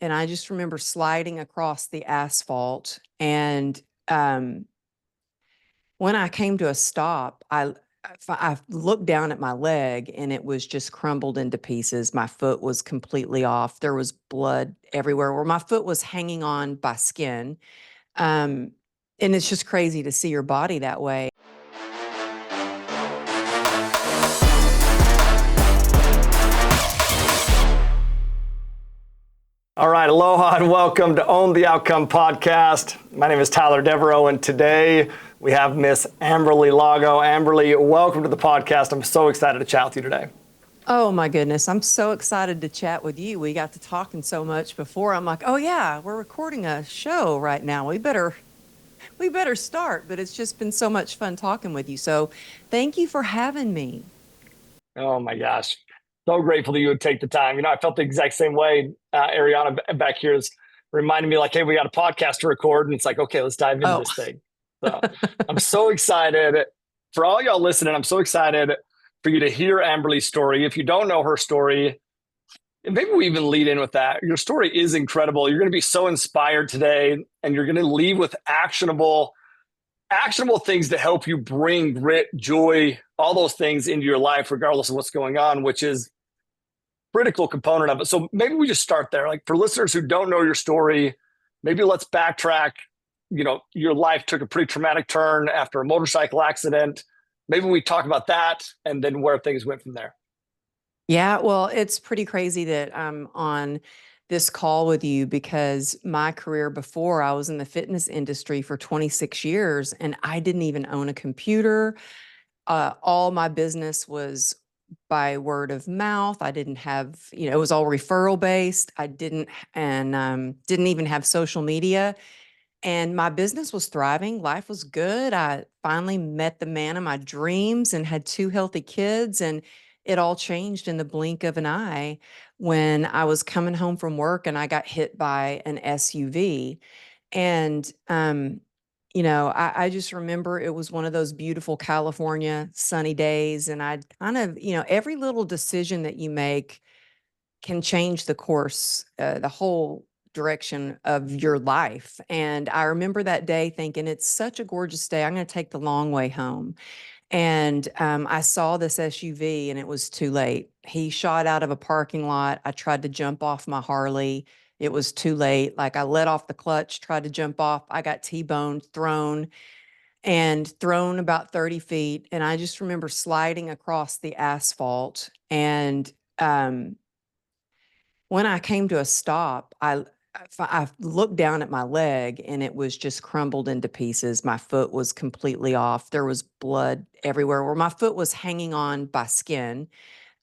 and I just remember sliding across the asphalt. And when I came to a stop, I looked down at my leg and it was just crumbled into pieces. My foot was completely off. There was blood everywhere where my foot was hanging on by skin. Um, and it's just crazy to see your body that way. All right, aloha and welcome to Own the Outcome podcast. My name is Tyler Devereaux, and today we have Miss Amberly Lago. Amberly, welcome to the podcast. I'm so excited to chat with you today. Oh my goodness, I'm so excited to chat with you. We got to talking so much before. I'm like, oh yeah, we're recording a show right now. We better start. But it's just been so much fun talking with you. So thank you for having me. Oh my gosh. So grateful that you would take the time. You know, I felt the exact same way. Ariana back here is reminding me like, hey, we got a podcast to record. And it's like, okay, let's dive into Oh, this thing. So I'm so excited. For all y'all listening, I'm so excited for you to hear Amberly's story. If you don't know her story, and maybe we even lead in with that. Your story is incredible. You're going to be so inspired today, and you're going to leave with actionable things to help you bring grit, joy, all those things into your life, regardless of what's going on, which is critical component of it. So maybe we just start there. Like for listeners who don't know your story, maybe let's backtrack. You know, your life took a pretty traumatic turn after a motorcycle accident. Maybe we talk about that and then where things went from there. yeah. Well, it's pretty crazy that I'm on this call with you because my career before, I was in the fitness industry for 26 years and I didn't even own a computer. All my business was by word of mouth. I didn't have, it was all referral based. I didn't, and didn't even have social media. And my business was thriving. Life was good. I finally met the man of my dreams and had two healthy kids. And it all changed in the blink of an eye when I was coming home from work and I got hit by an SUV. And, I just remember it was one of those beautiful California sunny days. And I kind of, every little decision that you make can change the course, the whole direction of your life. And I remember that day thinking, it's such a gorgeous day. I'm going to take the long way home. And I saw this SUV and it was too late. He shot out of a parking lot. I tried to jump off my Harley. It was too late. Like I let off the clutch, tried to jump off. I got T-boned, thrown about 30 feet. And I just remember sliding across the asphalt. And when I came to a stop, I looked down at my leg and it was just crumbled into pieces. My foot was completely off. There was blood everywhere where my foot was hanging on by skin.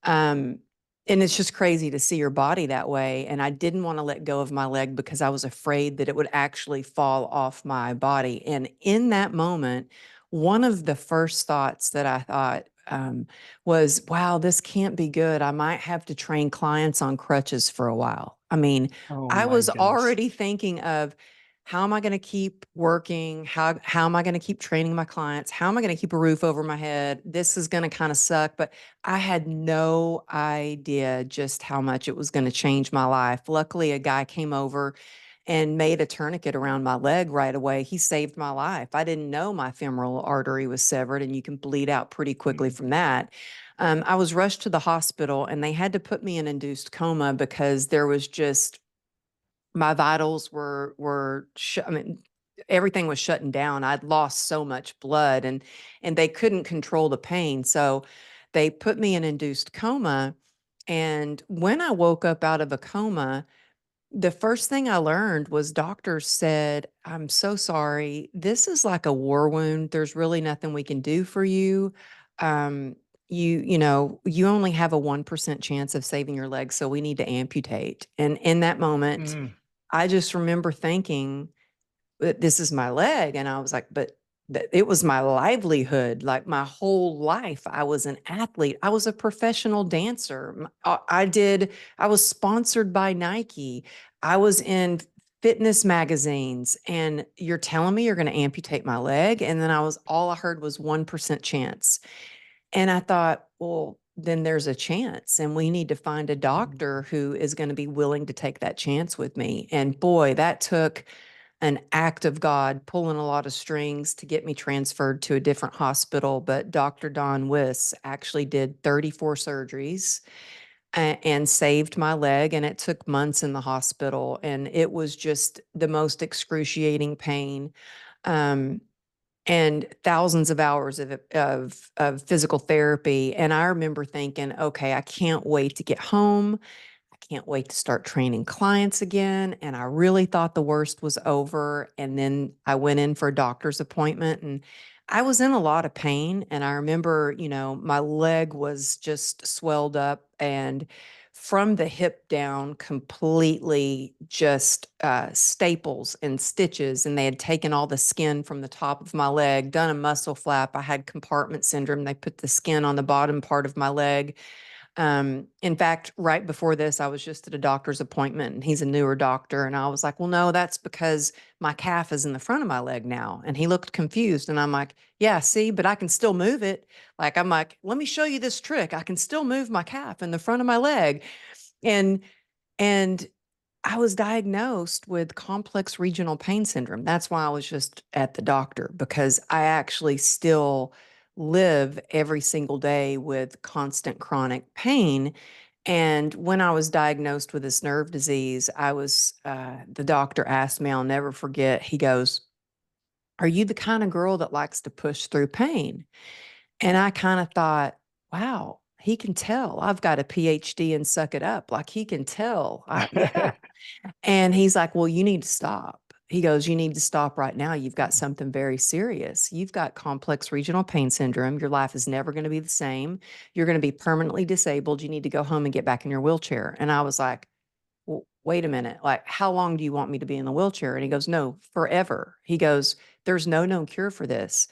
Um, and it's just crazy to see your body that way. And I didn't want to let go of my leg because I was afraid that it would actually fall off my body. And in that moment, one of the first thoughts that I thought was, wow, this can't be good. I might have to train clients on crutches for a while. I mean, Oh I my was goodness. already thinking of how am I going to keep working? How am I going to keep training my clients? How am I going to keep a roof over my head? This is going to kind of suck, but I had no idea just how much it was going to change my life. Luckily, a guy came over and made a tourniquet around my leg right away. He saved my life. I didn't know my femoral artery was severed, and you can bleed out pretty quickly from that. I was rushed to the hospital, and they had to put me in induced coma because there was just my vitals I mean, everything was shutting down. I'd lost so much blood, and they couldn't control the pain. So they put me in induced coma. And when I woke up out of a coma, the first thing I learned was doctors said, I'm so sorry. This is like a war wound. There's really nothing we can do for you. Um, you only have a 1% chance of saving your leg, so we need to amputate. And in that moment, Mm. I just remember thinking, this is my leg. And I was like, but it was my livelihood. Like my whole life, I was an athlete. I was a professional dancer. I was sponsored by Nike. I was in fitness magazines. And you're telling me you're going to amputate my leg? And then all I heard was 1% chance. And I thought, well, then there's a chance. And we need to find a doctor who is going to be willing to take that chance with me. And boy, that took an act of God pulling a lot of strings to get me transferred to a different hospital. But Dr. Don Wiss actually did 34 surgeries and saved my leg. And it took months in the hospital. And it was just the most excruciating pain. Um, and thousands of hours of physical therapy. And I remember thinking, okay, I can't wait to get home. I can't wait to start training clients again. And I really thought the worst was over. And then I went in for a doctor's appointment and I was in a lot of pain. And I remember, my leg was just swelled up and from the hip down, completely just staples and stitches. And they had taken all the skin from the top of my leg, done a muscle flap. I had compartment syndrome. They put the skin on the bottom part of my leg. In fact, right before this, I was just at a doctor's appointment and he's a newer doctor. And I was like, well, no, that's because my calf is in the front of my leg now. And he looked confused. And I'm like, yeah, see, but I can still move it. Like, I'm like, let me show you this trick. I can still move my calf in the front of my leg. And, and I was diagnosed with complex regional pain syndrome. That's why I was just at the doctor, because I actually still live every single day with constant chronic pain. And when I was diagnosed with this nerve disease, the doctor asked me, I'll never forget, he goes, are you the kind of girl that likes to push through pain? And I kind of thought, wow, he can tell I've got a PhD and suck it up. Like he can tell. Yeah. And he's like, well, you need to stop. He goes, you need to stop right now. You've got something very serious. You've got complex regional pain syndrome. Your life is never going to be the same. You're going to be permanently disabled. You need to go home and get back in your wheelchair. And I was like, well, wait a minute. Like, how long do you want me to be in the wheelchair? And he goes, no, forever. He goes, there's no known cure for this.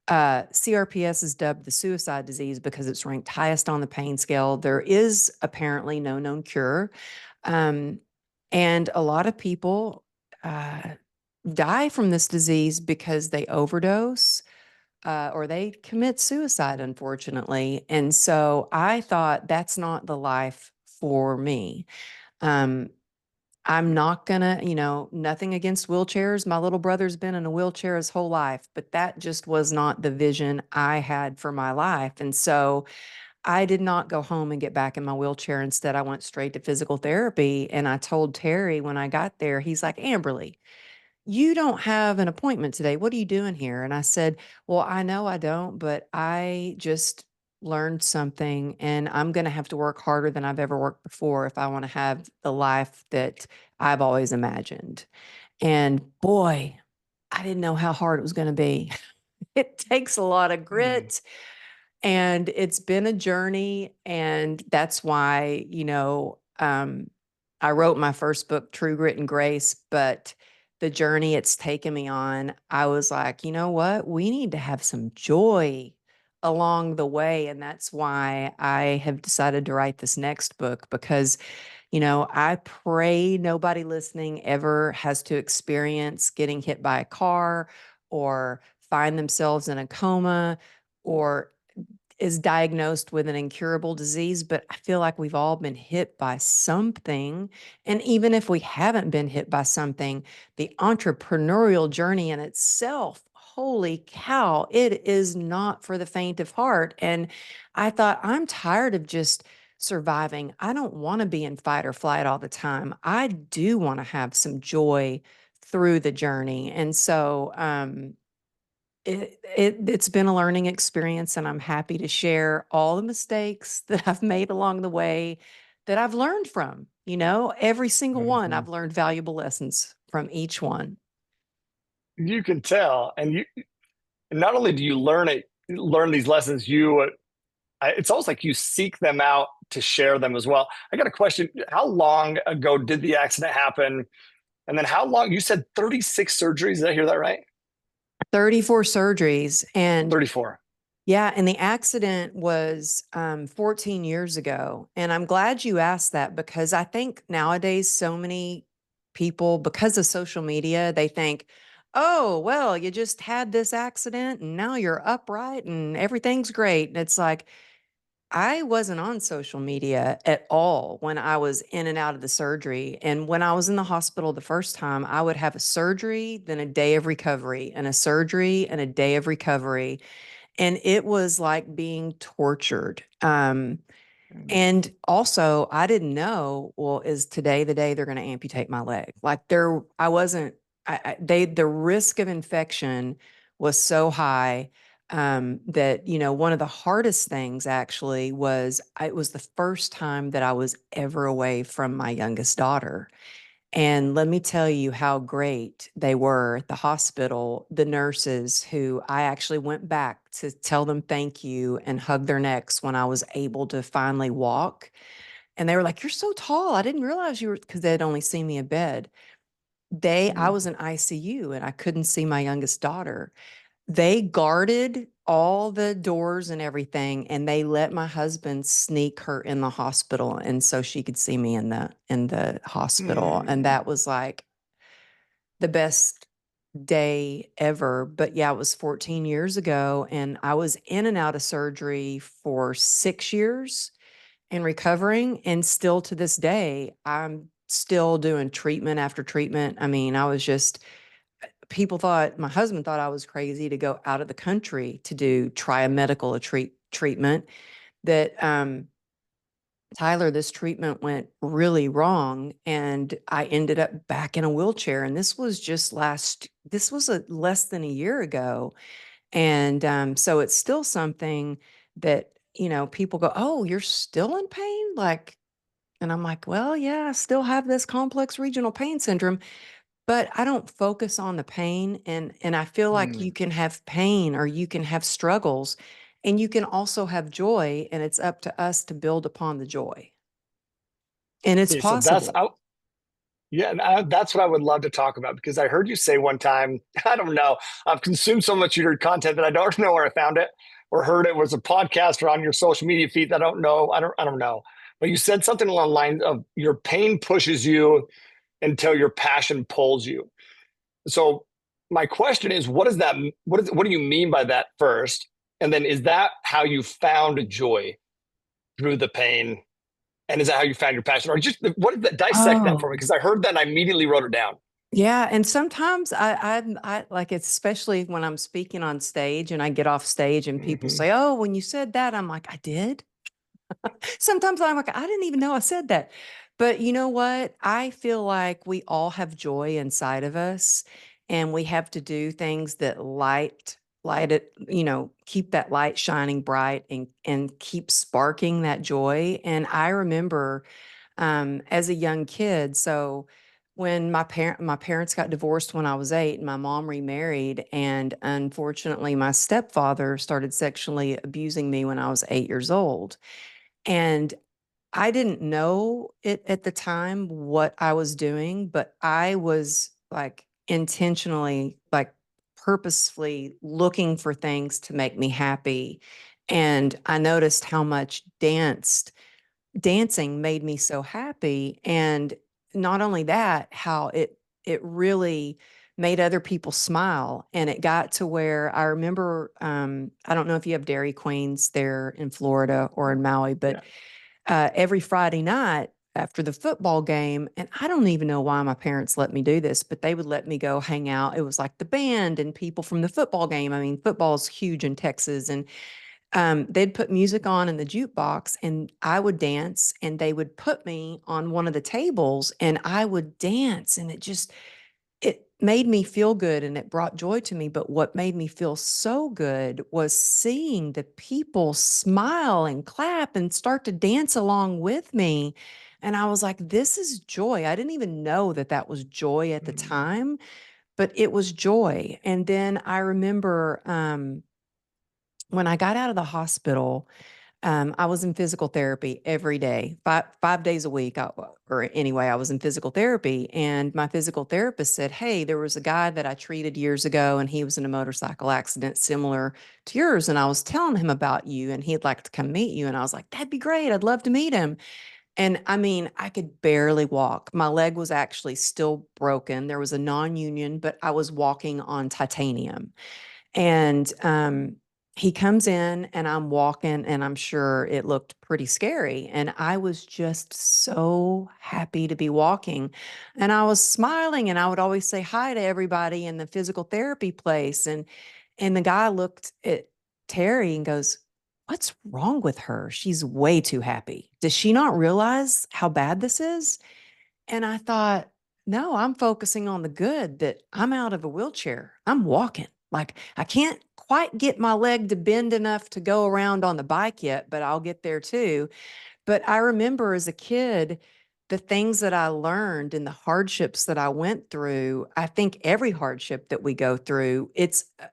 CRPS is dubbed the suicide disease because it's ranked highest on the pain scale. There is apparently no known cure. Um, and a lot of people uh, die from this disease because they overdose or they commit suicide, unfortunately. And so I thought that's not the life for me. Um, I'm not gonna, nothing against wheelchairs. My little brother's been in a wheelchair his whole life, but that just was not the vision I had for my life. And so I did not go home and get back in my wheelchair. Instead, I went straight to physical therapy. And I told Terry when I got there, he's like, Amberly, you don't have an appointment today. What are you doing here? And I said, well, I know I don't, but I just learned something and I'm going to have to work harder than I've ever worked before if I want to have the life that I've always imagined. And boy, I didn't know how hard it was going to be. It takes a lot of grit and it's been a journey. And that's why, I wrote my first book, True Grit and Grace, but the journey it's taken me on, I was like, you know what? We need to have some joy along the way. And that's why I have decided to write this next book because, I pray nobody listening ever has to experience getting hit by a car or find themselves in a coma or is diagnosed with an incurable disease, but I feel like we've all been hit by something. And even if we haven't been hit by something, the entrepreneurial journey in itself, holy cow, it is not for the faint of heart. And I thought, I'm tired of just surviving. I don't want to be in fight or flight all the time. I do want to have some joy through the journey. And so, it's been a learning experience, and I'm happy to share all the mistakes that I've made along the way that I've learned from. Every single one, Mhm. I've learned valuable lessons from each one. You can tell, and you not only do you learn these lessons, it's almost like you seek them out to share them as well. I got a question. How long ago did the accident happen? And then how long, you said 36 surgeries. Did I hear that right? 34 surgeries. And 34. yeah, and the accident was 14 years ago. And I'm glad you asked that because I think nowadays so many people, because of social media, they think, oh, well, you just had this accident and now you're upright and everything's great. And it's like, I wasn't on social media at all when I was in and out of the surgery. And when I was in the hospital the first time, I would have a surgery, then a day of recovery, and a surgery and a day of recovery. And it was like being tortured. Mm. And also, I didn't know, well, is today the day they're going to amputate my leg? Like I wasn't, the risk of infection was so high that, one of the hardest things actually was it was the first time that I was ever away from my youngest daughter. And let me tell you how great they were at the hospital, the nurses who I actually went back to tell them thank you and hug their necks when I was able to finally walk. And they were like, "You're so tall. I didn't realize you were," because they'd only seen me in bed. I Mm. was in ICU and I couldn't see my youngest daughter. They guarded all the doors and everything, and they let my husband sneak her in the hospital, and so she could see me in the hospital. And Mm. that was like the best day ever. But yeah, it was 14 years ago, and I was in and out of surgery for 6 years and recovering. And still to this day, I'm still doing treatment after treatment. I mean, I was just, people thought, my husband thought I was crazy to go out of the country to try a medical treatment that, Tyler, this treatment went really wrong. And I ended up back in a wheelchair. And this was less than a year ago. And so it's still something that, people go, "Oh, you're still in pain?" Like, and I'm like, "Well, yeah, I still have this complex regional pain syndrome, but I don't focus on the pain." And I feel like you Mm. can have pain or you can have struggles and you can also have joy. And it's up to us to build upon the joy. And it's Okay, so that's possible. out. Yeah, and that's what I would love to talk about because I heard you say one time, I don't know, I've consumed so much of your content that I don't know where I found it or heard it was a podcast or on your social media feed that I don't know. I don't know. But you said something along the lines of your pain pushes you until your passion pulls you. So my question is, what do you mean by that first? And then is that how you found joy through the pain? And is that how you found your passion? Or just what is that? Dissect that for me, Oh, because I heard that and I immediately wrote it down. yeah, and sometimes I like, especially when I'm speaking on stage and I get off stage and people Hmm. say, "Oh, when you said that," I'm like, "I did." Sometimes I'm like, "I didn't even know I said that." But you know what? I feel like we all have joy inside of us, and we have to do things that light it, keep that light shining bright and keep sparking that joy. And I remember as a young kid. So when my parents got divorced when I was 8, and my mom remarried, and unfortunately my stepfather started sexually abusing me when I was 8 years old. And I didn't know it at the time what I was doing, but I was like intentionally, like purposefully looking for things to make me happy. And I noticed how much dancing made me so happy. And not only that, how it really made other people smile. And it got to where I remember, I don't know if you have Dairy Queens there in Florida or in Maui, but Yeah. every Friday night after the football game, and I don't even know why my parents let me do this, but they would let me go hang out. It was like the band and people from the football game. I mean, football's huge in Texas, and they'd put music on in the jukebox and I would dance, and they would put me on one of the tables and I would dance, and it made me feel good and it brought joy to me. But what made me feel so good was seeing the people smile and clap and start to dance along with me. And I was like, this is joy. I didn't even know that that was joy at the Mm. time, but it was joy. And then I remember when I got out of the hospital, I was in physical therapy every day, 5 days a week. Or anyway, I was in physical therapy, and my physical therapist said, "Hey, there was a guy that I treated years ago, and he was in a motorcycle accident similar to yours. And I was telling him about you, and he'd like to come meet you." And I was like, "That'd be great. I'd love to meet him." And I mean, I could barely walk. My leg was actually still broken. There was a non union, but I was walking on titanium. And he comes in and I'm walking and I'm sure it looked pretty scary. And I was just so happy to be walking. And I was smiling and I would always say hi to everybody in the physical therapy place. And the guy looked at Terry and goes, "What's wrong with her? She's way too happy. Does she not realize how bad this is?" And I thought, no, I'm focusing on the good that I'm out of a wheelchair. I'm walking. Like I can't quite get my leg to bend enough to go around on the bike yet, but I'll get there too. But I remember as a kid, the things that I learned and the hardships that I went through. I think every hardship that we go through,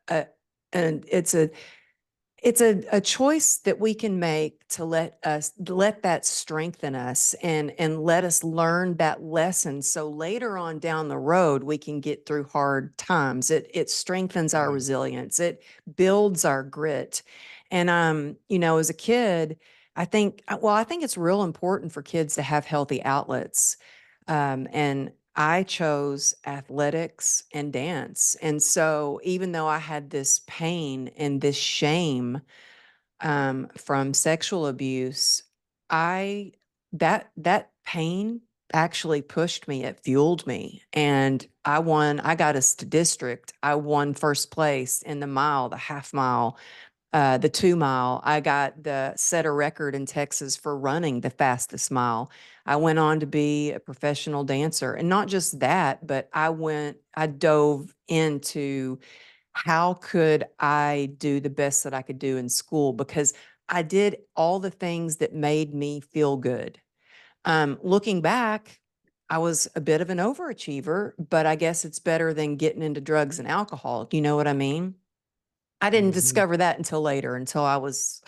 a, and it's a choice that we can make to let that strengthen us and let us learn that lesson so later on down the road we can get through hard times. It strengthens our Mm. resilience. It builds our grit. And as a kid, I think it's real important for kids to have healthy outlets. And I chose athletics and dance. And so even though I had this pain and this shame from sexual abuse, I that pain actually pushed me. It fueled me, and I won. I got us to district. I won first place in the mile, the half mile, the 2 mile. I got the set a record in Texas for running the fastest mile. I went on to be a professional dancer. And not just that, but I dove into how could I do the best that I could do in school because I did all the things that made me feel good. Looking back, I was a bit of an overachiever, but I guess it's better than getting into drugs and alcohol. Do you know what I mean? I didn't Mhm. discover that until later, until I was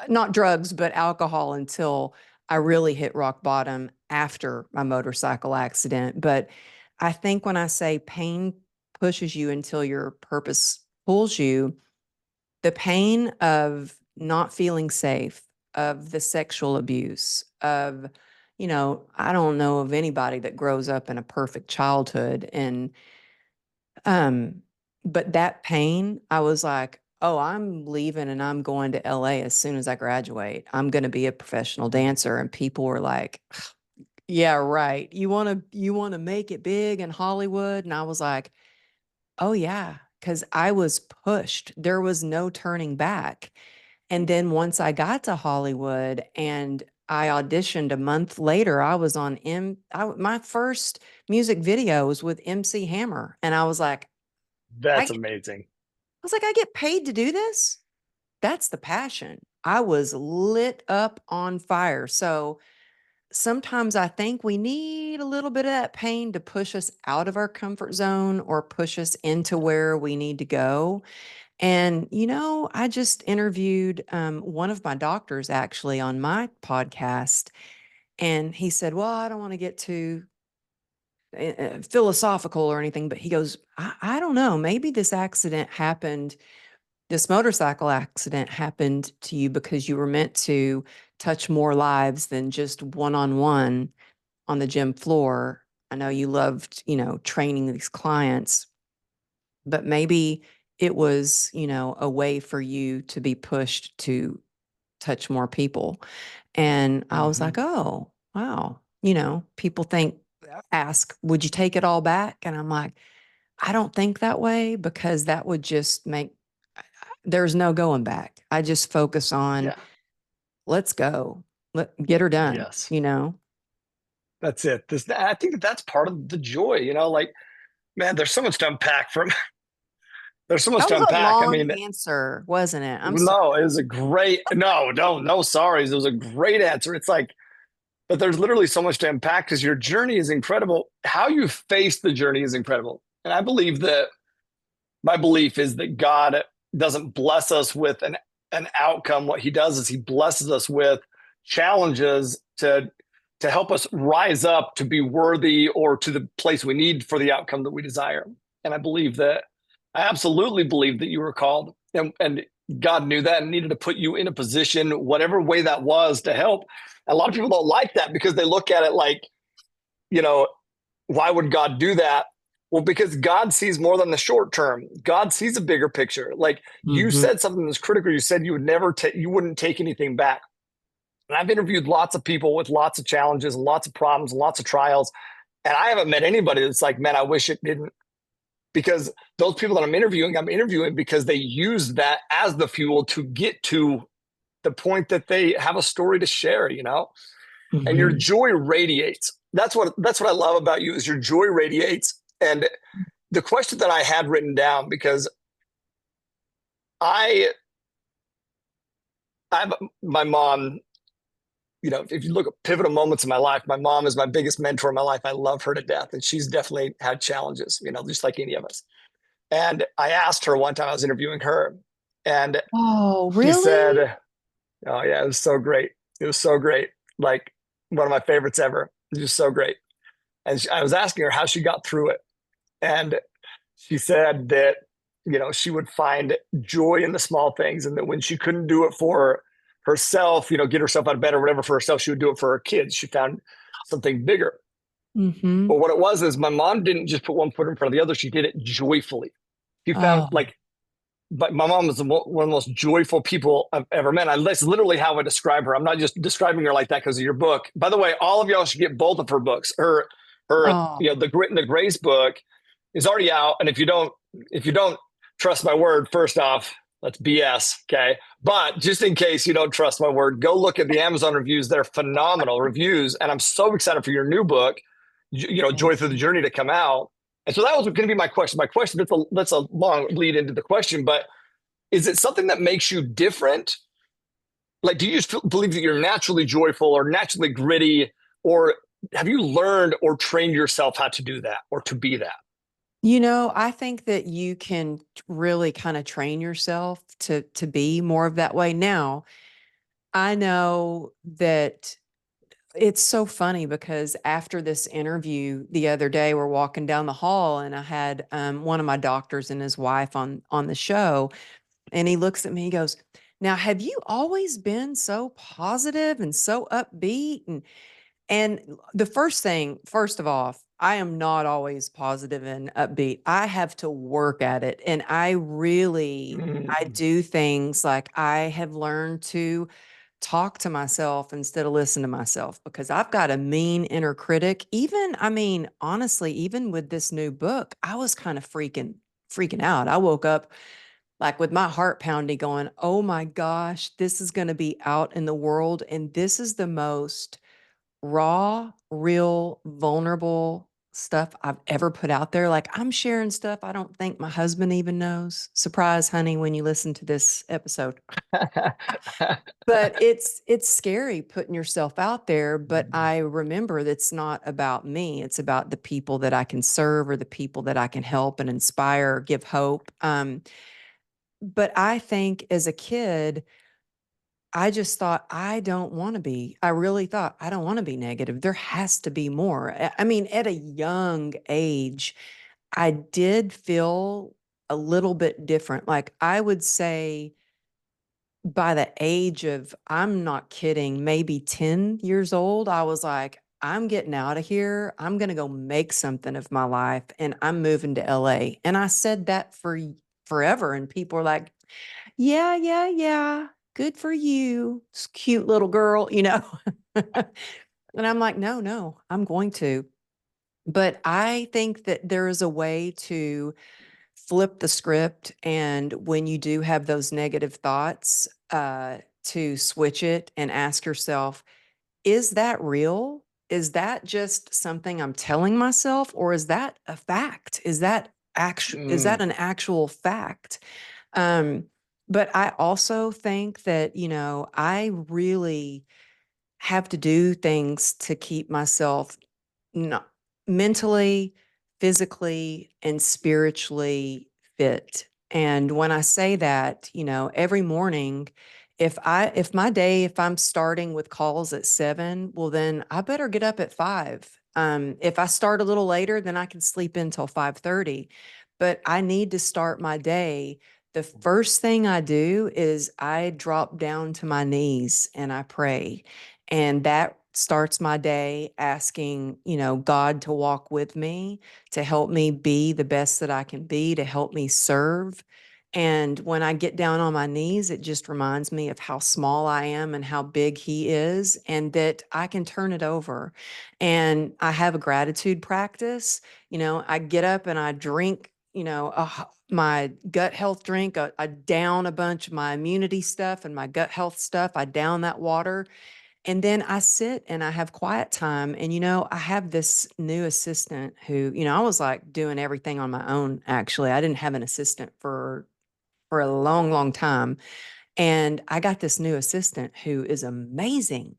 not drugs, but alcohol until I really hit rock bottom after my motorcycle accident. But I think when I say pain pushes you until your purpose pulls you, the pain of not feeling safe, of the sexual abuse, of, I don't know of anybody that grows up in a perfect childhood. Um, but that pain, I was like, oh, I'm leaving and I'm going to LA as soon as I graduate. I'm going to be a professional dancer. And people were like, yeah, right. You want to make it big in Hollywood? And I was like, oh yeah, because I was pushed. There was no turning back. And then once I got to Hollywood and I auditioned a month later, I was on my first music video was with MC Hammer. And I was like, That's I amazing. was like, I get paid to do this? That's the passion. I was lit up on fire. So sometimes I think we need a little bit of that pain to push us out of our comfort zone or push us into where we need to go. And, I just interviewed one of my doctors actually on my podcast. And he said, well, I don't want to get too philosophical or anything, but he goes, I don't know. Maybe this motorcycle accident happened to you because you were meant to touch more lives than just one on one on the gym floor. I know you loved, training these clients, but maybe it was, a way for you to be pushed to touch more people. And I was like, Mhm. oh, wow. People ask, would you take it all back? And I'm like, I don't think that way because that would just there's no going back. I just focus on, Yeah. let's go, get her done, Yes. you know? That's it. I think that's part of the joy, like, man, there's so much to unpack from, there's so much That to was a unpack. I long mean, answer, wasn't it? I'm sorry. no, it was a great, no, no, no, sorries. It was a great answer. It's like, but there's literally so much to unpack because your journey is incredible. How you face the journey is incredible. And I believe that my belief is that God doesn't bless us with an outcome. What he does is he blesses us with challenges to help us rise up to be worthy or to the place we need for the outcome that we desire. And I absolutely believe that you were called and God knew that and needed to put you in a position, whatever way that was, to help. A lot of people don't like that because they look at it like, you know, why would God do that? Well, because God sees more than the short term. God sees a bigger picture. Like you Hmm. said something that's critical. You said you would never take, you wouldn't take anything back. And I've interviewed lots of people with lots of challenges and lots of problems and lots of trials. And I haven't met anybody that's like, man, I wish it didn't. Because those people that I'm interviewing because they use that as the fuel to get to the point that they have a story to share, you know? And your Hmm. joy radiates. That's what I love about you is your joy radiates. And the question that I had written down because I I have my mom, you know, if you look at pivotal moments in my life, my mom is my biggest mentor in my life. I love her to death. And she's definitely had challenges, you know, just like any of us. And I asked her one time, I was interviewing her, and Oh, she really? said, oh, yeah, it was so great. It was so great. Like one of my favorites ever. It was just so great. And I was asking her how she got through it. And she said that, you know, she would find joy in the small things. And that when she couldn't do it for herself, you know, get herself out of bed or whatever for herself, she would do it for her kids. She found something bigger. Hmm. But what it was is my mom didn't just put one foot in front of the other. She did it joyfully. She found Oh, like, but my mom was one of the most joyful people I've ever met. That's literally how I describe her. I'm not just describing her like that because of your book. By the way, all of y'all should get both of her books. You know, oh, the Grit and the Grace book is already out. And if you don't trust my word, first off, that's BS. Okay. But just in case you don't trust my word, go look at the Amazon reviews. They're phenomenal reviews. And I'm so excited for your new book, you know, thank Joy Through the you. Journey to come out. And so that was going to be my question. My question, that's a long lead into the question, but is it something that makes you different? Like, do you just believe that you're naturally joyful or naturally gritty, or have you learned or trained yourself how to do that or to be that? You know, I think that you can really kind of train yourself to be more of that way. Now, I know that it's so funny because after this interview the other day, we're walking down the hall and I had one of my doctors and his wife on the show, and he looks at me, he goes, "Now, have you always been so positive and so upbeat?" And the first thing, first of all, I am not always positive and upbeat. I have to work at it. And I Mm. do things like I have learned to talk to myself instead of listen to myself because I've got a mean inner critic. Even, I mean, honestly, even with this new book, I was kind of freaking out. I woke up like with my heart pounding going, "Oh my gosh, this is going to be out in the world and this is the most raw, real, vulnerable stuff I've ever put out there." Like I'm sharing stuff I don't think my husband even knows. Surprise, honey, when you listen to this episode. But it's scary putting yourself out there, but I remember that's not about me. It's about the people that I can serve or the people that I can help and inspire, give hope. But I think as a kid, I just thought, I don't want to be. I really thought, I don't want to be negative. There has to be more. I mean, at a young age, I did feel a little bit different. Like I would say by the age of, I'm not kidding, maybe 10 years old, I was like, I'm getting out of here. I'm going to go make something of my life and I'm moving to LA. And I said that for forever. And people are like, yeah, yeah, yeah. Good for you. Cute little girl, you know. And I'm like, no, no, I'm going to. But I think that there is a way to flip the script. And when you do have those negative thoughts, to switch it and ask yourself, is that real? Is that just something I'm telling myself? Or is that a fact? Is that Mm. an actual fact? Um, but I also think that, you know, I really have to do things to keep myself not mentally, physically, and spiritually fit. And when I say that, you know, every morning, if I'm starting with calls at 7, well, then I better get up at 5. If I start a little later, then I can sleep until 5:30. But I need to start my day. The first thing I do is I drop down to my knees and I pray. And that starts my day asking, God to walk with me, to help me be the best that I can be, to help me serve. And when I get down on my knees, it just reminds me of how small I am and how big he is, and that I can turn it over. And I have a gratitude practice. I get up and I drink, my gut health drink. I down a bunch of my immunity stuff and my gut health stuff. I down that water. And then I sit and I have quiet time. And, I have this new assistant who, I was like doing everything on my own, actually. I didn't have an assistant for a long, long time. And I got this new assistant who is amazing.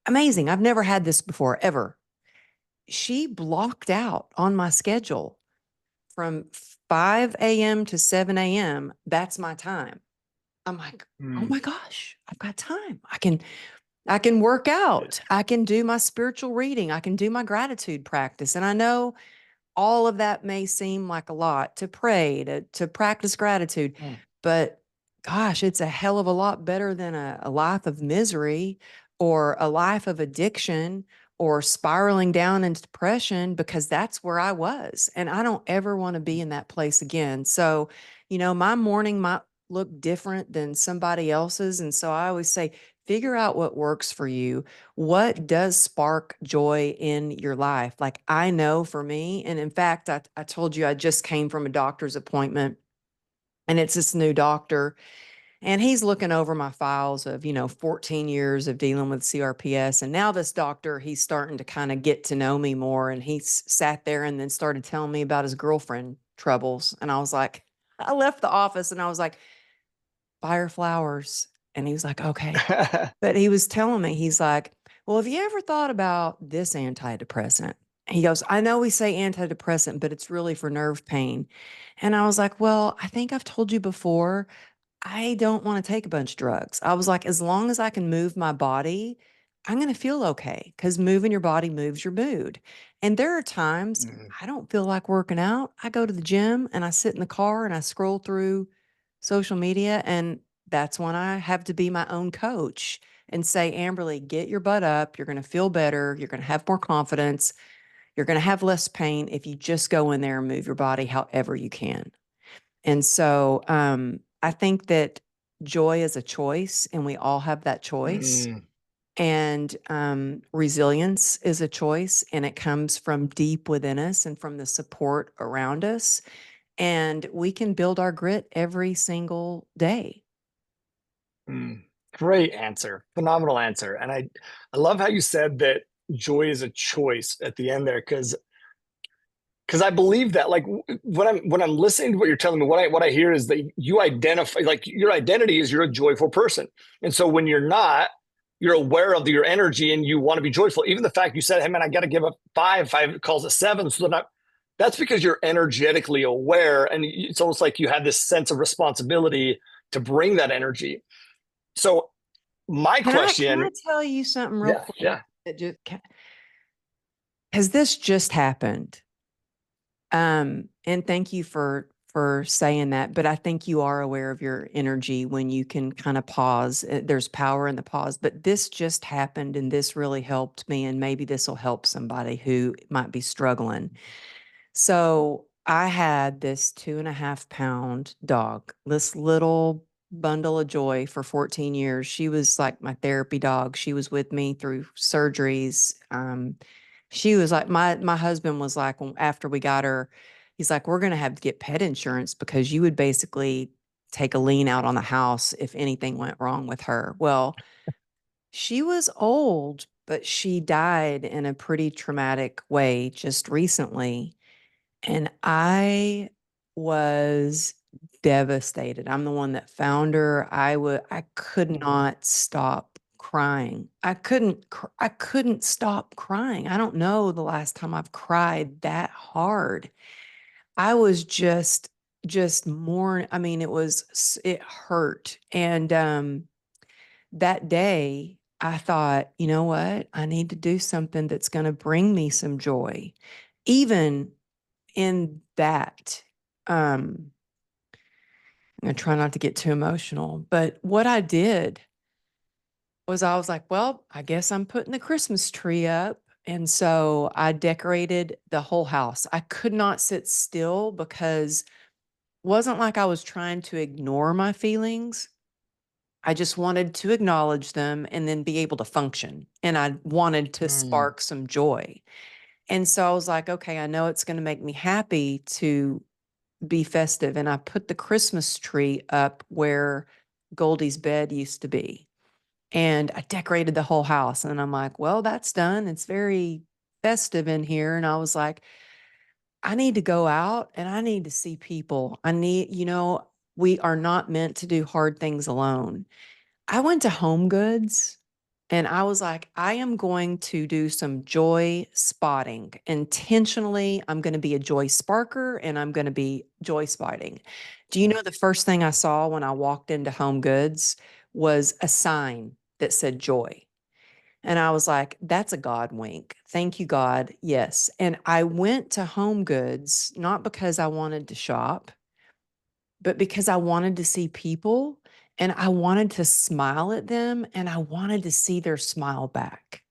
Amazing. I've never had this before, ever. She blocked out on my schedule from 5 a.m. to 7 a.m. That's my time. I'm like, oh Mm. my gosh, I've got time. I can work out. I can do my spiritual reading. I can do my gratitude practice. And I know all of that may seem like a lot to pray, to practice gratitude, Mm. but gosh, it's a hell of a lot better than a life of misery or a life of addiction or spiraling down into depression, because that's where I was. And I don't ever want to be in that place again. So, my morning might look different than somebody else's. And so I always say, figure out what works for you. What does spark joy in your life? Like, I know for me, and in fact, I told you I just came from a doctor's appointment, and it's this new doctor, and he's looking over my files of, 14 years of dealing with CRPS. And now this doctor, he's starting to kind of get to know me more. And he sat there and then started telling me about his girlfriend troubles. And I was like, I left the office and I was like, buy her flowers. And he was like, okay. But he was telling me, he's like, well, have you ever thought about this antidepressant? He goes, I know we say antidepressant, but it's really for nerve pain. And I was like, well, I think I've told you before, I don't want to take a bunch of drugs. I was like, as long as I can move my body, I'm going to feel okay, because moving your body moves your mood. And there are times Mm. I don't feel like working out. I go to the gym and I sit in the car and I scroll through social media. And that's when I have to be my own coach and say, Amberly, get your butt up. You're going to feel better. You're going to have more confidence. You're going to have less pain if you just go in there and move your body however you can. And so I think that joy is a choice, and we all have that choice. Mm. And resilience is a choice, and it comes from deep within us and from the support around us. And we can build our grit every single day. Mm. Great answer. Phenomenal answer. And I love how you said that joy is a choice at the end there, because I believe that, like, when I'm listening to what you're telling me, what I hear is that you identify, like, your identity is you're a joyful person. And so when you're not, you're aware of your energy and you want to be joyful. Even the fact you said, hey man, I got to give a five calls a seven. So that's because you're energetically aware. And it's almost like you have this sense of responsibility to bring that energy. So my Can I question, tell you something real yeah, quick? yeah. That just has this just happened? And thank you for saying that, but I think you are aware of your energy when you can kind of pause. There's power in the pause, but this just happened and this really helped me, and maybe this will help somebody who might be struggling. So I had this 2.5 pound dog, this little bundle of joy for 14 years. She was like my therapy dog. She was with me through surgeries. She was like my husband was like, after we got her, he's like, we're gonna have to get pet insurance because you would basically take a lien out on the house if anything went wrong with her. Well, she was old, but she died in a pretty traumatic way just recently. And I was devastated. I'm the one that found her. I could not stop crying. I couldn't stop crying. I don't know the last time I've cried that hard. I was just more, I mean, it hurt. And that day I thought, you know what? I need to do something that's going to bring me some joy. Even in that, I'm going to try not to get too emotional, but what I did was I was like, well, I guess I'm putting the Christmas tree up. And so I decorated the whole house. I could not sit still because it wasn't like I was trying to ignore my feelings. I just wanted to acknowledge them and then be able to function. And I wanted to Mm, spark some joy. And so I was like, okay, I know it's going to make me happy to be festive. And I put the Christmas tree up where Goldie's bed used to be. And I decorated the whole house. And I'm like, well, that's done. It's very festive in here. And I was like, I need to go out and I need to see people. We are not meant to do hard things alone. I went to Home Goods and I was like, I am going to do some joy spotting. Intentionally, I'm going to be a joy sparker and I'm going to be joy spotting. Do you know the first thing I saw when I walked into Home Goods was a sign that said joy? And I was like, that's a God wink. Thank you, God. Yes. And I went to Home Goods, not because I wanted to shop, but because I wanted to see people and I wanted to smile at them and I wanted to see their smile back.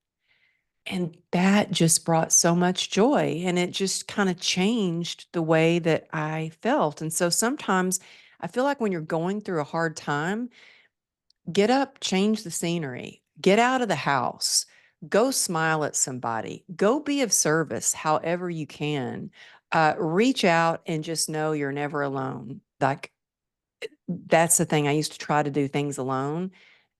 And that just brought so much joy and it just kind of changed the way that I felt. And so sometimes I feel like when you're going through a hard time, get up, change the scenery, get out of the house, go smile at somebody, go be of service however you can. Reach out and just know you're never alone. Like that's the thing. I used to try to do things alone.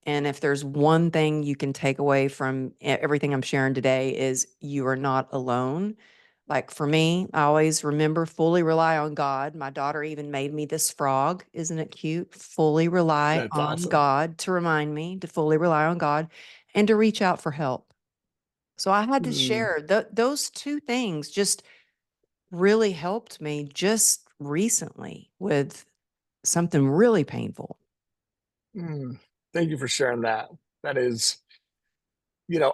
And if there's one thing you can take away from everything I'm sharing today is you are not alone. Like for me, I always remember fully rely on God. My daughter even made me this frog. Isn't it cute? Fully rely that's on awesome. God to remind me to fully rely on God and to reach out for help. So I had to Mm, share those two things just really helped me just recently with something really painful. mm. Thank you for sharing that. That is,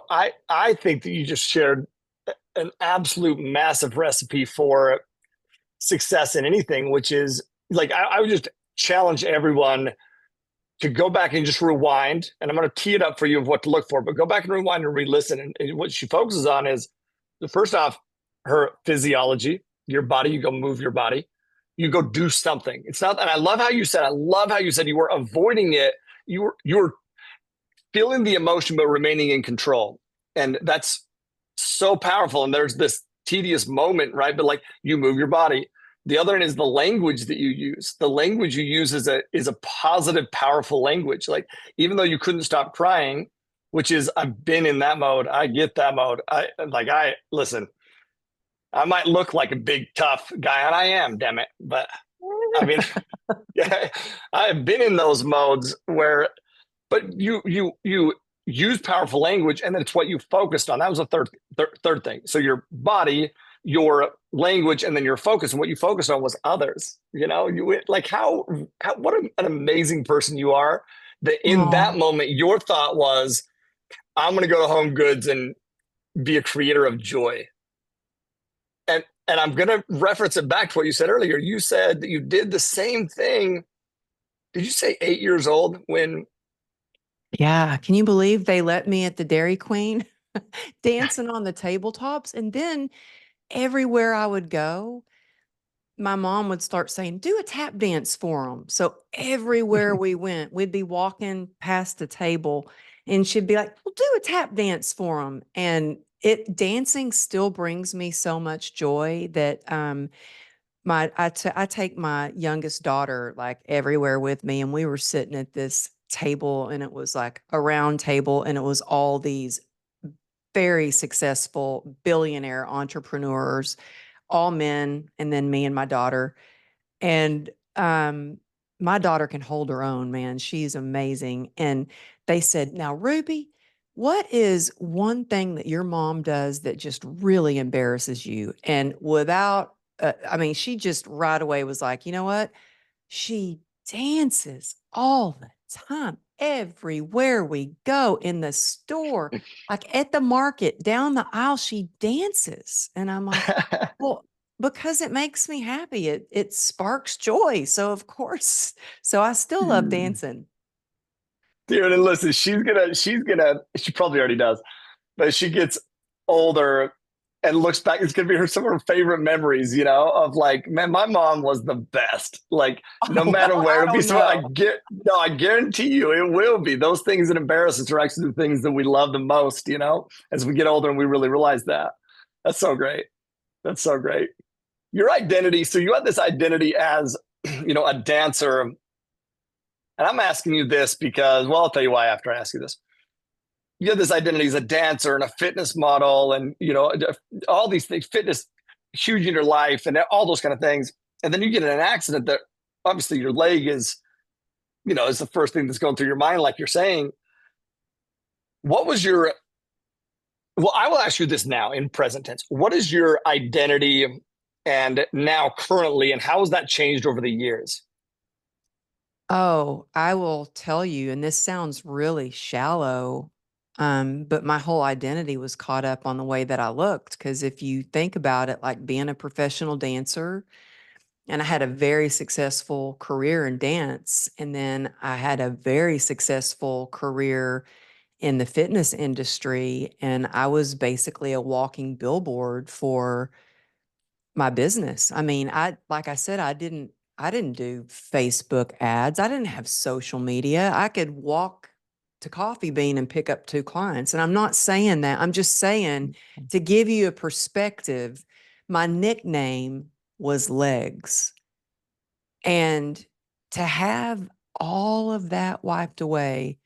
I think that you just shared an absolute massive recipe for success in anything, which is like I would just challenge everyone to go back and just rewind. And I'm going to tee it up for you of what to look for, but go back and rewind and re-listen. And what she focuses on is the first off, her physiology, your body. You go move your body. You go do something. It's not, and I love how you said. I love how you said you were avoiding it. You were feeling the emotion but remaining in control, and that's so powerful. And there's this tedious moment, right? But like you move your body. The other end is the language that you use. The language you use is a positive, powerful language. Like even though you couldn't stop crying, which is I've been in that mode. I get that mode. I listen. I might look like a big tough guy, and I am, damn it. But I mean, yeah, I've been in those modes where but you use powerful language and then it's what you focused on. That was the third thing. So your body, your language, and then your focus, and what you focused on was others. You like how what an amazing person you are, that in that Oh, moment your thought was, I'm going to go to Home Goods and be a creator of joy. And I'm going to reference it back to what you said earlier. You said that you did the same thing. Did you say 8 years old when? yeah. Can you believe they let me at the Dairy Queen dancing on the tabletops? And then everywhere I would go, my mom would start saying, do a tap dance for them. So everywhere we went, we'd be walking past the table and she'd be like, well, do a tap dance for them. And dancing still brings me so much joy that I take my youngest daughter like everywhere with me, and we were sitting at this table, and it was like a round table, and it was all these very successful billionaire entrepreneurs, all men, and then me and my daughter. And my daughter can hold her own, man. She's amazing. And they said, now, Ruby, what is one thing that your mom does that just really embarrasses you? And I mean, she just right away was like, you know what? She dances all the time, everywhere we go in the store, like at the market, down the aisle, she dances. And I'm like, well, because it makes me happy. It sparks joy. So of course, so I still love dancing. Dude, and listen, she probably already does, but she gets older and looks back, it's gonna be some of her favorite memories, of like, man, my mom was the best. Like, no Oh, matter well, where I it'll be, don't so I know. get no, I guarantee you it will be. Those things that embarrass us are actually the things that we love the most, as we get older and we really realize that. That's so great. That's so great. Your identity, so you have this identity as, a dancer. And I'm asking you this because, well, I'll tell you why after I ask you this. You have this identity as a dancer and a fitness model and all these things, fitness huge in your life and all those kind of things, and then you get in an accident that obviously your leg is the first thing that's going through your mind, like you're saying. What was your Well, I will ask you this now in present tense. What is your identity and now currently, and how has that changed over the years? Oh, I will tell you, and this sounds really shallow, but my whole identity was caught up on the way that I looked. Because if you think about it, like being a professional dancer, and I had a very successful career in dance, and then I had a very successful career in the fitness industry, and I was basically a walking billboard for my business. I mean, like I said, I didn't do Facebook ads. I didn't have social media. I could walk to Coffee Bean and pick up two clients. And I'm not saying that. I'm just saying to give you a perspective, my nickname was Legs. And to have all of that wiped away,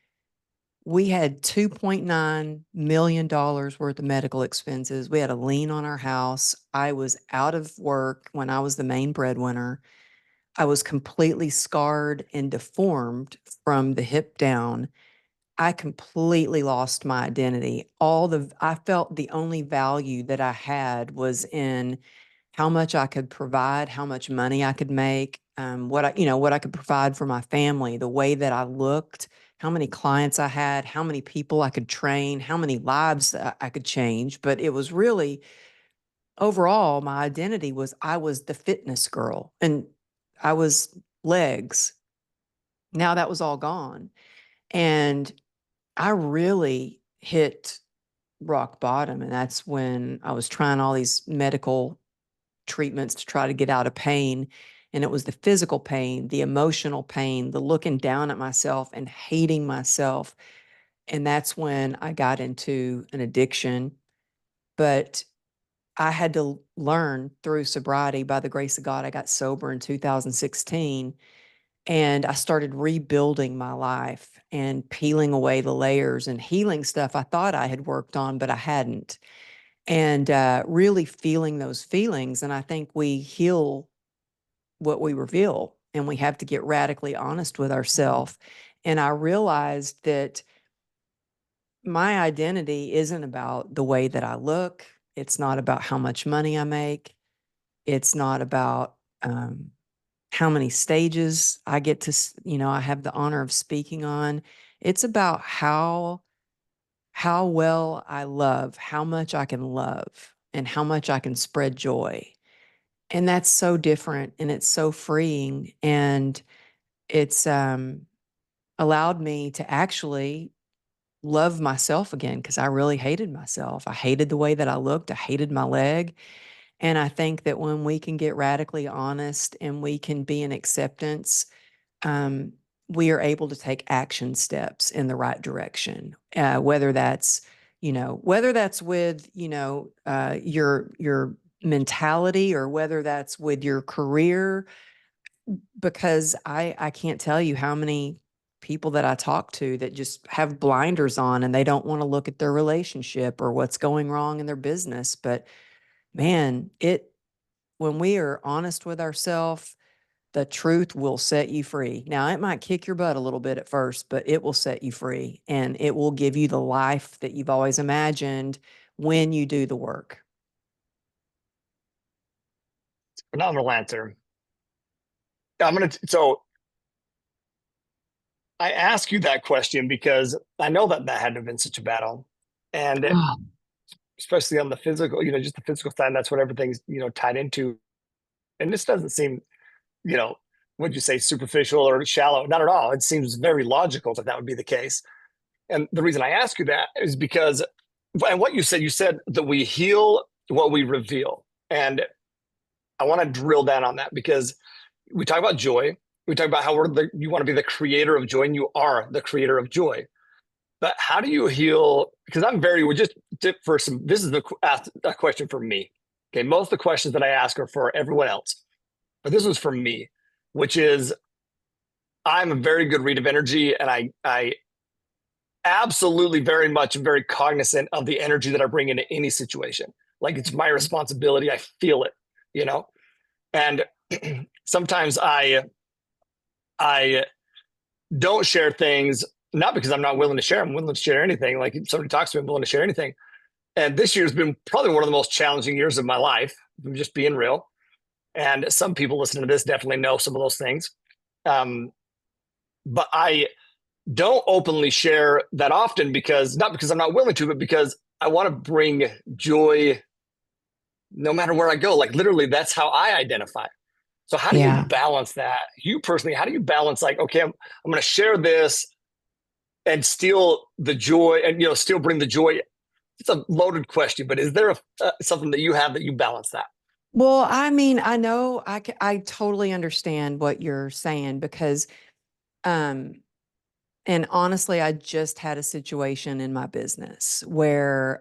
we had $2.9 million worth of medical expenses. We had a lien on our house. I was out of work when I was the main breadwinner. I was completely scarred and deformed from the hip down. I completely lost my identity. I felt the only value that I had was in how much I could provide, how much money I could make, what I could provide for my family, the way that I looked, how many clients I had, how many people I could train, how many lives I could change. But it was really overall, my identity was I was the fitness girl and I was Legs. Now that was all gone. And I really hit rock bottom. And that's when I was trying all these medical treatments to try to get out of pain. And it was the physical pain, the emotional pain, the looking down at myself and hating myself. And that's when I got into an addiction. But I had to learn through sobriety. By the grace of God, I got sober in 2016 and I started rebuilding my life and peeling away the layers and healing stuff I thought I had worked on, but I hadn't. And really feeling those feelings. And I think we heal what we reveal, and we have to get radically honest with ourselves. And I realized that my identity isn't about the way that I look. It's not about how much money I make. It's not about how many stages I get to, I have the honor of speaking on. It's about how well I love, how much I can love, and how much I can spread joy. And that's so different and it's so freeing. And it's allowed me to actually love myself again because I really hated myself. I hated the way that I looked, I hated my leg. And I think that when we can get radically honest and we can be in acceptance, um, we are able to take action steps in the right direction. Whether that's with your mentality or whether that's with your career, because I can't tell you how many people that I talk to that just have blinders on and they don't want to look at their relationship or what's going wrong in their business. But man, when we are honest with ourselves, the truth will set you free. Now, it might kick your butt a little bit at first, but it will set you free and it will give you the life that you've always imagined when you do the work. Phenomenal answer. So I ask you that question because I know that that had to have been such a battle. And especially on the physical, just the physical side, that's what everything's, tied into. And this doesn't seem, you know, would you say, superficial or shallow? Not at all. It seems very logical that that would be the case. And the reason I ask you that is because, and what you said that we heal what we reveal. And I want to drill down on that because we talk about joy. We talk about how you want to be the creator of joy, and you are the creator of joy. But how do you heal? Because we just dip for some, this is a question for me. Okay. Most of the questions that I ask are for everyone else, but this was for me, which is I'm a very good read of energy, and I absolutely very cognizant of the energy that I bring into any situation. Like it's my responsibility. I feel it, you know? And sometimes I don't share things, not because I'm not willing to share. I'm willing to share anything. Like if somebody talks to me, I'm willing to share anything. And this year's been probably one of the most challenging years of my life. I'm just being real. And some people listening to this definitely know some of those things. But I don't openly share that often because not because I'm not willing to, but because I want to bring joy no matter where I go. Like literally, that's how I identify. So how do you Yeah. balance that? You personally, how do you balance like, okay, I'm going to share this and still the joy and, still bring the joy? It's a loaded question, but is there something that you have that you balance that? Well, I mean, I know I totally understand what you're saying because, um, and honestly, I just had a situation in my business where,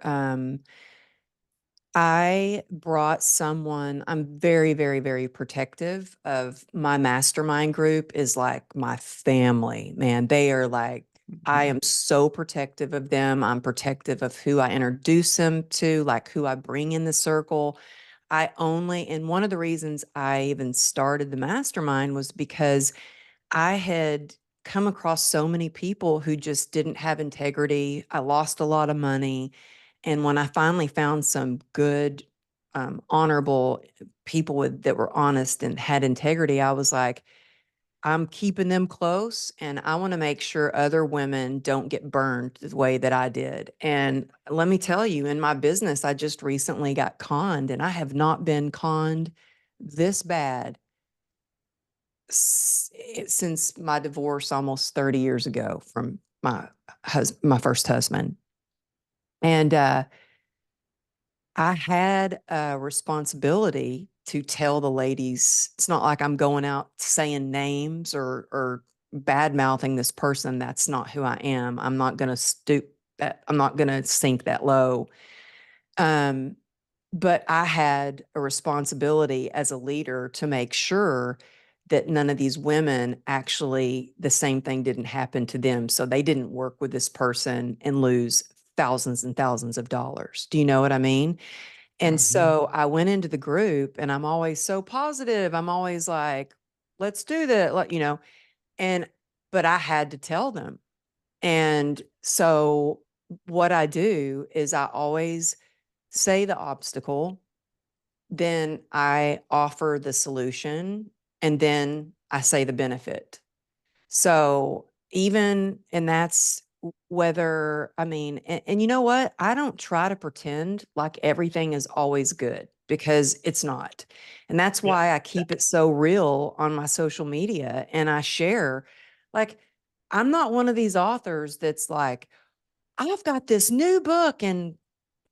I brought someone, I'm very, very, very protective of my mastermind group is like my family, man. They are like, I Mhm. am so protective of them. I'm protective of who I introduce them to, like who I bring in the circle. And one of the reasons I even started the mastermind was because I had come across so many people who just didn't have integrity. I lost a lot of money. And when I finally found some good, honorable people that were honest and had integrity, I was like, I'm keeping them close and I want to make sure other women don't get burned the way that I did. And let me tell you, in my business, I just recently got conned and I have not been conned this bad since my divorce almost 30 years ago from my first husband. And I had a responsibility to tell the ladies, it's not like I'm going out saying names or bad mouthing this person. That's not who I am. I'm not going to stoop that. I'm not going to sink that low. Um, but I had a responsibility as a leader to make sure that none of these women actually, the same thing didn't happen to them. So they didn't work with this person and lose thousands and thousands of dollars. Do you know what I mean? And Mhm. so I went into the group and I'm always so positive. I'm always like, let's do that, and but I had to tell them. And so what I do is I always say the obstacle, then I offer the solution, and then I say the benefit. So even, and that's whether, I mean, and you know what? I don't try to pretend like everything is always good because it's not. And that's Yeah. why I keep it so real on my social media and I share, like, I'm not one of these authors that's like, I've got this new book and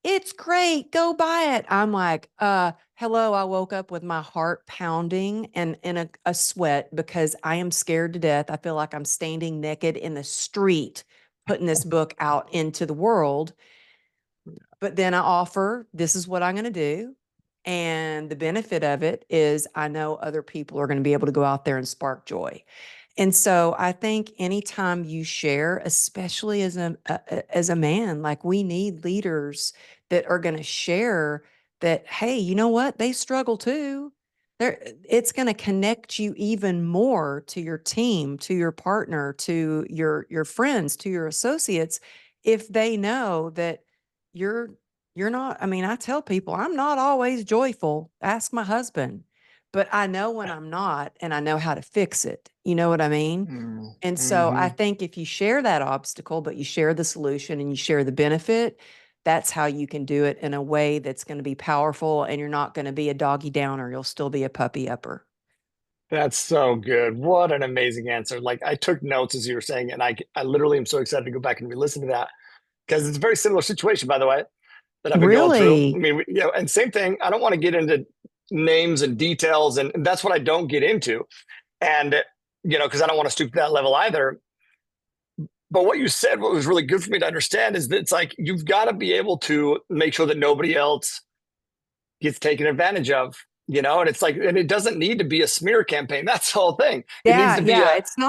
it's great. Go buy it. I'm like, hello. I woke up with my heart pounding and in a sweat because I am scared to death. I feel like I'm standing naked in the street, putting this book out into the world. But then I offer, this is what I'm going to do. And the benefit of it is I know other people are going to be able to go out there and spark joy. And so I think anytime you share, especially as a man, like we need leaders that are going to share that, hey, you know what? They struggle too. It's going to connect you even more to your team, to your partner, to your friends, to your associates, if they know that you're you're not. I mean, I tell people I'm not always joyful. Ask my husband, but I know when I'm not and I know how to fix it. You know what I mean? And so I Mm-hmm. think if you share that obstacle, but you share the solution and you share the benefit, that's how you can do it in a way that's going to be powerful and you're not going to be a doggy downer. You'll still be a puppy upper. That's so good. What an amazing answer. Like I took notes as you were saying, and I literally am so excited to go back and re-listen to that because it's a very similar situation, by the way, that I've been going through. I Really? mean, and same thing. I don't want to get into names and details, and that's what I don't get into. And because I don't want to stoop to that level either. But what you said, what was really good for me to understand is that it's like you've got to be able to make sure that nobody else gets taken advantage of, and it's like, and it doesn't need to be a smear campaign. That's the whole thing. It needs Yeah, to be yeah, a, it's yeah,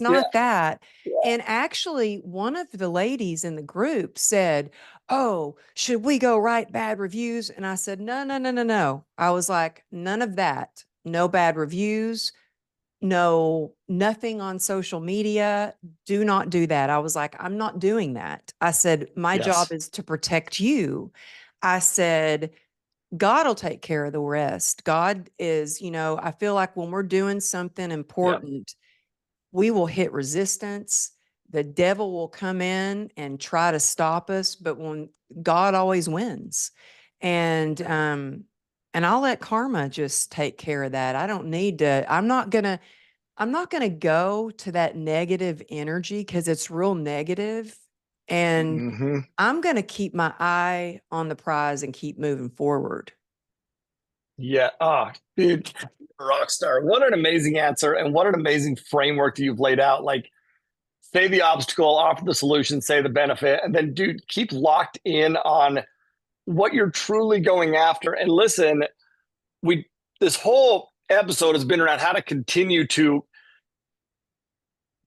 not that. yeah, And actually, one of the ladies in the group said, "Oh, should we go write bad reviews?" And I said, "No, no, no, no, no." I was like, "None of that. No bad reviews, no nothing on social media. Do not do that." I was like, "I'm not doing that." I said, "My job yes, is to protect you." I said, God will take care of the rest. God is, I feel like when we're doing something yeah, important, we will hit resistance. The devil will come in and try to stop us, but when God always wins. And I'll let karma just take care of that. I don't need to, I'm not gonna go to that negative energy because it's real negative. And hmm I'm gonna keep my eye on the prize and keep moving forward. yeah. Oh, dude, rock star. What an amazing answer, and what an amazing framework that you've laid out. Like, say the obstacle, offer the solution, say the benefit, and then, dude, keep locked in on what you're truly going after. And listen, we this whole episode has been around how to continue to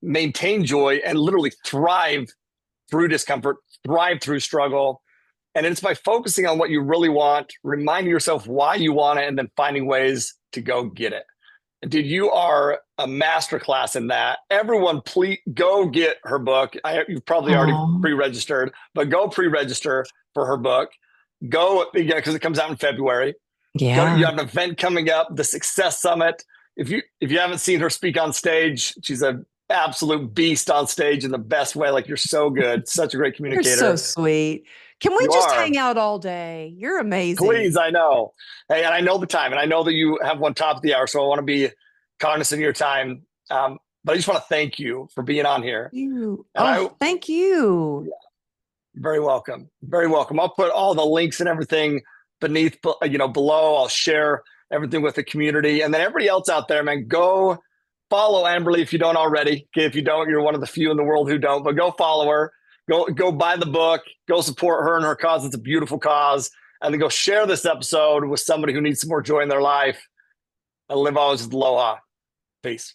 maintain joy and literally thrive through discomfort, thrive through struggle. And it's by focusing on what you really want, reminding yourself why you want it, and then finding ways to go get it. And dude, you are a masterclass in that. Everyone, please go get her book. You've probably already Oh, pre-registered, but go pre-register for her book. Go, because it comes out in February. Go. You yeah. have an event coming up, the Success Summit. If you haven't seen her speak on stage, she's an absolute beast on stage in the best way. Like you're so good, such a great You're so communicator. sweet. Can we You just are. hang out all day? You're Please, amazing. I know. Hey, and I know the time, and I know that you have one top of the hour, so I want to be cognizant of your time. But I just want to thank you for being on here. You. And Oh, thank you. very welcome, very welcome. I'll put all the links and everything beneath, below. I'll share everything with the community, and then everybody else out there, man, go follow Amberly if you don't already. Okay, if you don't, you're one of the few in the world who don't. But go follow her. Go buy the book. Go support her and her cause. It's a beautiful cause. And then go share this episode with somebody who needs some more joy in their life. And live always with aloha. Peace.